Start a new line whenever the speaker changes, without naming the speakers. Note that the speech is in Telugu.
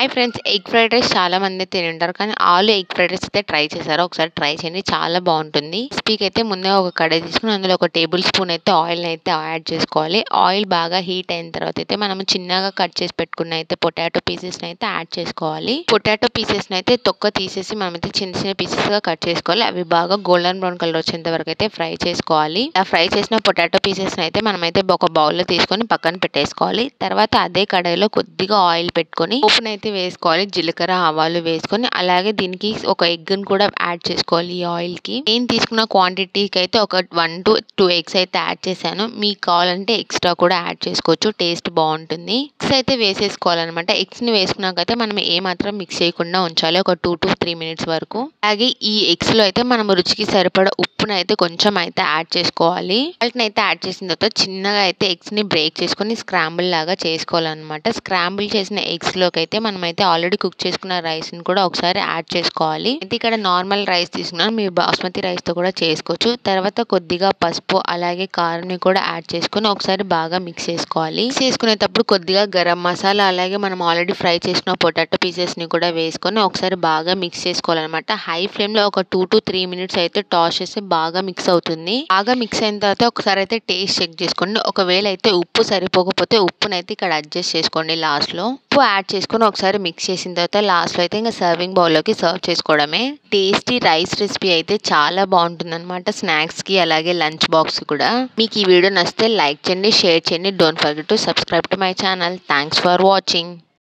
Hi friends, egg fried rice చాలా మంది తిని ఉంటారు. కానీ ఆలు ఎగ్ ఫ్రైడ్ రైస్ అయితే ట్రై చేశారు. ఒకసారి ట్రై చేయండి, చాలా బాగుంటుంది. రెసిపీకి అయితే ముందే ఒక కడాయి తీసుకుని అందులో ఒక టేబుల్ స్పూన్ అయితే ఆయిల్ అయితే యాడ్ చేసుకోవాలి. ఆయిల్ బాగా హీట్ అయిన తర్వాత అయితే మనం చిన్నగా కట్ చేసి పెట్టుకున్న అయితే పొటాటో పీసెస్ అయితే యాడ్ చేసుకోవాలి. పొటాటో పీసెస్ అయితే తొక్క తీసేసి మనం అయితే చిన్న చిన్న పీసెస్ గా కట్ చేసుకోవాలి. అవి బాగా గోల్డెన్ బ్రౌన్ కలర్ వచ్చేంత వరకు అయితే ఫ్రై చేసుకోవాలి. ఆ ఫ్రై చేసిన పొటాటో పీసెస్ అయితే మనమైతే ఒక బౌల్ లో తీసుకొని పక్కన పెట్టేసుకోవాలి. తర్వాత అదే కడాయిలో కొద్దిగా ఆయిల్ పెట్టుకొని పోపును అయితే వేసుకోవాలి. జీలకర్ర ఆవాలు వేసుకొని అలాగే దీనికి ఒక ఎగ్ ని కూడా యాడ్ చేసుకోవాలి. ఈ ఆయిల్ కి నేను తీసుకున్న క్వాంటిటీకి అయితే ఒక 1 to 2 ఎగ్స్ అయితే యాడ్ చేశాను. మీకు కావాలంటే ఎక్స్ట్రా కూడా యాడ్ చేసుకోవచ్చు, టేస్ట్ బాగుంటుంది. ఎగ్స్ అయితే వేసేసుకోవాలన్నమాట. ఎగ్స్ ని వేసుకున్నాకైతే మనం ఏ మాత్రం మిక్స్ చేయకుండా ఉంచాలి ఒక 2 to 3 minutes వరకు. అలాగే ఈ ఎగ్స్ లో అయితే మనం రుచికి సరిపడా ఉప్పును అయితే కొంచెం అయితే యాడ్ చేసుకోవాలి. సాల్ట్ అయితే యాడ్ చేసిన తర్వాత చిన్నగా అయితే ఎగ్స్ ని బ్రేక్ చేసుకొని స్క్రాంబుల్ లాగా చేసుకోవాలన్నమాట. స్క్రాంబుల్ చేసిన ఎగ్స్ లోకి అయితే మనం అయితే ఆల్రెడీ కుక్ చేసుకున్న రైస్ ని కూడా ఒకసారి యాడ్ చేసుకోవాలి. అయితే ఇక్కడ నార్మల్ రైస్ తీసుకున్నాను, మీరు బాస్మతి రైస్ తో కూడా చేసుకోవచ్చు. తర్వాత కొద్దిగా పసుపు అలాగే కారం ని కూడా యాడ్ చేసుకుని ఒకసారి బాగా మిక్స్ చేసుకోవాలి. మిక్స్ చేసుకునేటప్పుడు కొద్దిగా గరం మసాలా అలాగే మనం ఆల్రెడీ ఫ్రై చేసిన పొటాటో పీసెస్ ని కూడా వేసుకొని ఒకసారి బాగా మిక్స్ చేసుకోవాలన్నమాట. హై ఫ్లేమ్ లో ఒక 2 to 3 minutes అయితే టాస్ చేస్తే బాగా మిక్స్ అవుతుంది. బాగా మిక్స్ అయిన తర్వాత ఒకసారి అయితే టేస్ట్ చెక్ చేసుకోండి. ఒకవేళ అయితే ఉప్పు సరిపోకపోతే ఉప్పునైతే ఇక్కడ అడ్జస్ట్ చేసుకోండి. లాస్ట్ లో ఉప్పు యాడ్ చేసుకుని ఒకసారి మిక్స్ చేసిన తర్వాత లాస్ట్ లో అయితే ఇంకా సర్వింగ్ బౌల్ లోకి సర్వ్ చేసుకోవడమే. టేస్టీ రైస్ రెసిపీ అయితే చాలా బాగుంటుంది అనమాట. స్నాక్స్ కి అలాగే లంచ్ బాక్స్ కూడా. మీకు ఈ వీడియో నచ్చితే లైక్ చేయండి, షేర్ చేయండి. Don't forget to subscribe to my channel. Thanks for watching.